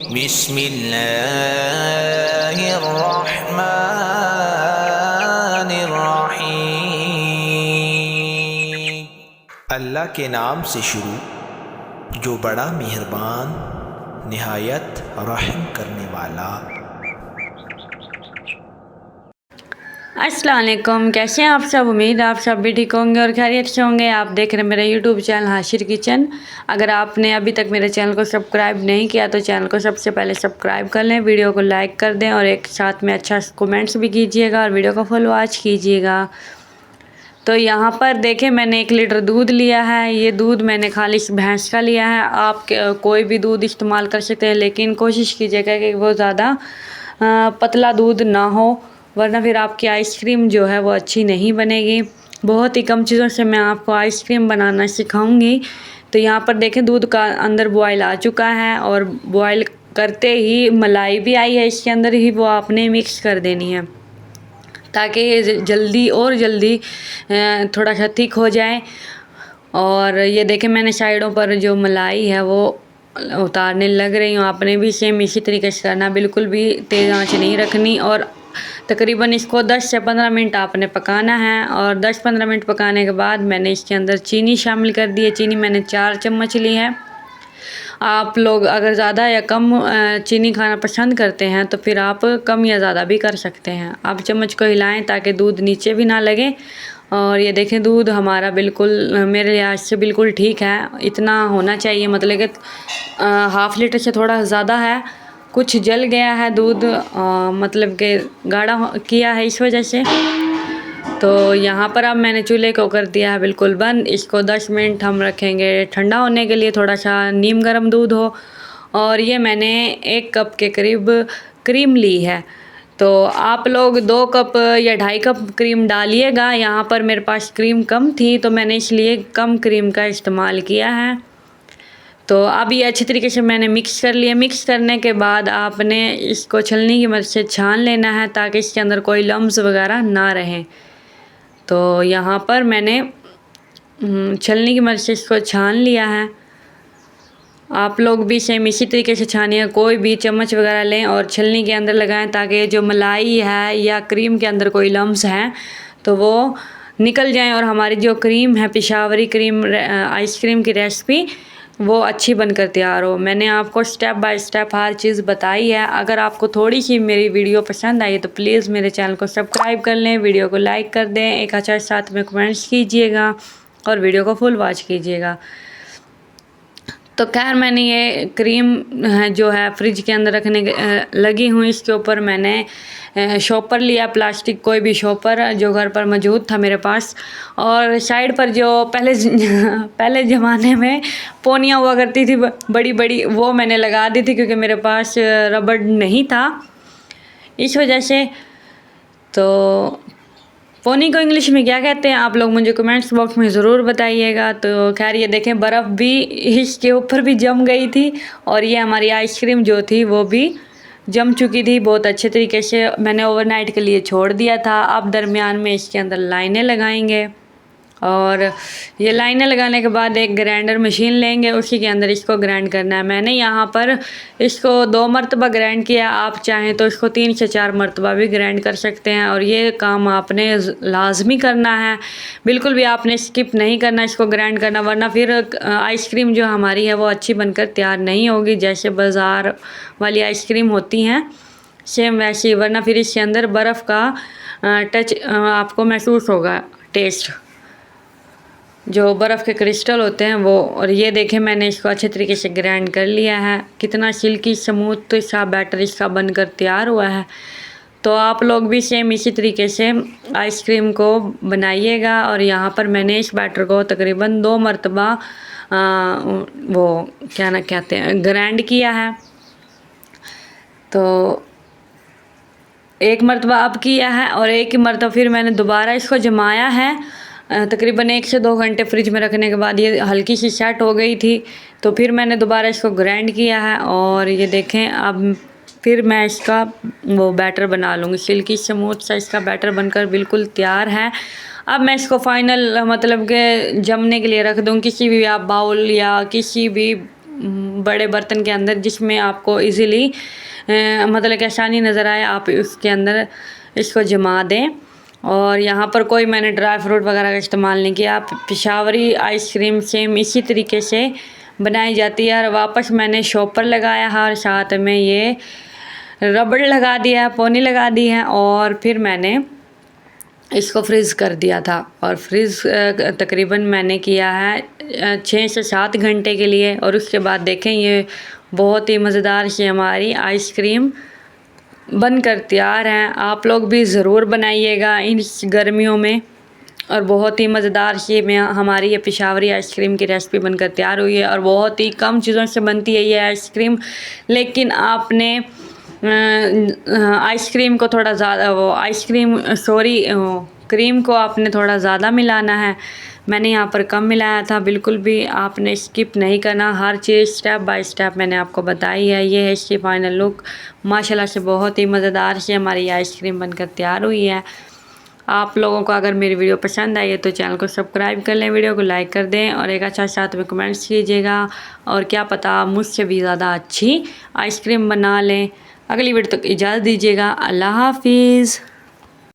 बिस्मिल्लाहिर्रहमानिर्रहीम। अल्लाह के नाम से शुरू जो बड़ा मेहरबान निहायत रहम करने वाला। अस्सलाम वालेकुम, कैसे हैं आप सब। उम्मीद आप सब भी ठीक होंगे और खैरियत से होंगे। आप देख रहे हैं मेरा यूट्यूब चैनल हाशिर किचन। अगर आपने अभी तक मेरे चैनल को सब्सक्राइब नहीं किया तो चैनल को सबसे पहले सब्सक्राइब कर लें, वीडियो को लाइक कर दें और एक साथ में अच्छा कमेंट्स भी कीजिएगा और वीडियो को फुल वॉच कीजिएगा। तो यहाँ पर देखें, मैंने 1 लीटर दूध लिया है। ये दूध मैंने खालिश भैंस का लिया है। आप कोई भी दूध इस्तेमाल कर सकते हैं, लेकिन कोशिश कीजिएगा कि वो ज़्यादा पतला दूध ना हो, वरना फिर आपकी आइसक्रीम जो है वो अच्छी नहीं बनेगी। बहुत ही कम चीज़ों से मैं आपको आइसक्रीम बनाना सिखाऊंगी। तो यहाँ पर देखें, दूध का अंदर बॉयल आ चुका है और बॉयल करते ही मलाई भी आई है इसके अंदर ही, वो आपने मिक्स कर देनी है ताकि जल्दी और जल्दी थोड़ा सा थिक हो जाए। और ये देखें, मैंने साइडों पर जो मलाई है वो उतारने लग रही हूँ। आपने भी सेम इसी तरीके से करना, बिल्कुल भी तेज़ आंच नहीं रखनी। और तकरीबन इसको 10 से 15 मिनट आपने पकाना है। और 10-15 मिनट पकाने के बाद मैंने इसके अंदर चीनी शामिल कर दी है। चीनी मैंने 4 चम्मच ली है। आप लोग अगर ज़्यादा या कम चीनी खाना पसंद करते हैं तो फिर आप कम या ज़्यादा भी कर सकते हैं। आप चम्मच को हिलाएं ताकि दूध नीचे भी ना लगे। और ये देखें, दूध हमारा बिल्कुल मेरे लिहाज से बिल्कुल ठीक है। इतना होना चाहिए, मतलब कि ½ लीटर से थोड़ा ज़्यादा है। कुछ जल गया है दूध, मतलब कि गाढ़ा किया है इस वजह से। तो यहाँ पर अब मैंने चूल्हे को कर दिया है बिल्कुल बंद। इसको 10 मिनट हम रखेंगे ठंडा होने के लिए, थोड़ा सा नीम गर्म दूध हो। और ये मैंने 1 कप के करीब क्रीम ली है। तो आप लोग 2 कप या 2.5 कप क्रीम डालिएगा। यहाँ पर मेरे पास क्रीम कम थी तो मैंने इसलिए कम क्रीम का इस्तेमाल किया है। तो अब ये अच्छी तरीके से मैंने मिक्स कर लिया। मिक्स करने के बाद आपने इसको छलनी की मदद से छान लेना है ताकि इसके अंदर कोई लम्स वगैरह ना रहें। तो यहाँ पर मैंने छलनी की मदद से इसको छान लिया है। आप लोग भी सेम इसी तरीके से छानिए। कोई भी चम्मच वगैरह लें और छलनी के अंदर लगाएं ताकि जो मलाई है या क्रीम के अंदर कोई लम्स हैं तो वो निकल जाएं और हमारी जो क्रीम है, पेशावरी क्रीम आइसक्रीम की रेसिपी, वो अच्छी बनकर तैयार हो। मैंने आपको स्टेप बाय स्टेप हर चीज़ बताई है। अगर आपको थोड़ी सी मेरी वीडियो पसंद आई तो प्लीज़ मेरे चैनल को सब्सक्राइब कर लें, वीडियो को लाइक कर दें, एक अच्छा साथ में कमेंट्स कीजिएगा और वीडियो को फुल वॉच कीजिएगा। तो खैर, मैंने ये क्रीम जो है फ्रिज के अंदर रखने लगी हूँ। इसके ऊपर मैंने शॉपर लिया, प्लास्टिक कोई भी शॉपर जो घर पर मौजूद था मेरे पास। और साइड पर जो पहले ज़माने में पोनियाँ हुआ करती थी बड़ी बड़ी, वो मैंने लगा दी थी क्योंकि मेरे पास रबड़ नहीं था इस वजह से। तो पोनी को इंग्लिश में क्या कहते हैं आप लोग मुझे कमेंट्स बॉक्स में ज़रूर बताइएगा। तो खैर, ये देखें, बर्फ़ भी इसके ऊपर भी जम गई थी और ये हमारी आइसक्रीम जो थी वो भी जम चुकी थी बहुत अच्छे तरीके से। मैंने ओवरनाइट के लिए छोड़ दिया था। अब दरमियान में इसके अंदर लाइनें लगाएंगे और ये लाइनें लगाने के बाद एक ग्राइंडर मशीन लेंगे, उसी के अंदर इसको ग्राइंड करना है। मैंने यहाँ पर इसको 2 मरतबा ग्राइंड किया। आप चाहें तो इसको 3 से 4 मरतबा भी ग्राइंड कर सकते हैं। और ये काम आपने लाजमी करना है, बिल्कुल भी आपने स्किप नहीं करना इसको ग्राइंड करना, वरना फिर आइसक्रीम जो हमारी है वो अच्छी बनकर तैयार नहीं होगी। जैसे बाज़ार वाली आइसक्रीम होती हैं सेम वैसी, वरना फिर इसके अंदर बर्फ़ का टच आपको महसूस होगा, टेस्ट जो बर्फ़ के क्रिस्टल होते हैं वो। और ये देखें, मैंने इसको अच्छे तरीके से ग्राइंड कर लिया है। कितना सिल्की स्मूथ सा बैटर इसका बनकर तैयार हुआ है। तो आप लोग भी सेम इसी तरीके से आइसक्रीम को बनाइएगा। और यहाँ पर मैंने इस बैटर को तकरीबन 2 मरतबा वो क्या ना कहते हैं ग्राइंड किया है। तो 1 मरतबा अब किया है और 1 मरतबा फिर मैंने दोबारा इसको जमाया है। तकरीबन 1 से 2 घंटे फ्रिज में रखने के बाद ये हल्की सी सेट हो गई थी। तो फिर मैंने दोबारा इसको ग्राइंड किया है और ये देखें, अब फिर मैं इसका वो बैटर बना लूँगी। सिल्की स्मूथ सा इसका बैटर बनकर बिल्कुल तैयार है। अब मैं इसको फाइनल मतलब के जमने के लिए रख दूँ। किसी भी आप बाउल या किसी भी बड़े बर्तन के अंदर, जिसमें आपको इजीली मतलब कि आसानी नज़र आए, आप उसके अंदर इसको जमा दें। और यहाँ पर कोई मैंने ड्राई फ्रूट वगैरह का इस्तेमाल नहीं किया। पेशावरी आइसक्रीम सेम इसी तरीके से बनाई जाती है। और वापस मैंने शॉपर लगाया है और साथ में ये रबड़ लगा दिया है, पोनी लगा दी है, और फिर मैंने इसको फ्रीज़ कर दिया था। और फ्रीज़ तकरीबन मैंने किया है 6 से 7 घंटे के लिए। और उसके बाद देखें ये बहुत ही मज़ेदार सी हमारी आइसक्रीम बनकर तैयार हैं। आप लोग भी ज़रूर बनाइएगा इस गर्मियों में। और बहुत ही मज़ेदार सी में हमारी ये पेशावरी आइसक्रीम की रेसिपी बनकर तैयार हुई है। और बहुत ही कम चीज़ों से बनती है ये आइसक्रीम, लेकिन आपने आइसक्रीम को थोड़ा ज़्यादा क्रीम को आपने थोड़ा ज़्यादा मिलाना है। मैंने यहाँ पर कम मिलाया था। बिल्कुल भी आपने स्किप नहीं करना, हर चीज़ स्टेप बाय स्टेप मैंने आपको बताई है। ये है इसकी फाइनल लुक। माशाल्लाह से बहुत ही मज़ेदार से हमारी आइसक्रीम बनकर तैयार हुई है। आप लोगों को अगर मेरी वीडियो पसंद आई है तो चैनल को सब्सक्राइब कर लें, वीडियो को लाइक कर दें और एक अच्छा साथ में कमेंट्स कीजिएगा। और क्या पता मुझसे भी ज़्यादा अच्छी आइसक्रीम बना लें। अगली वीडियो तक इजाज़त दीजिएगा। अल्लाह हाफिज़।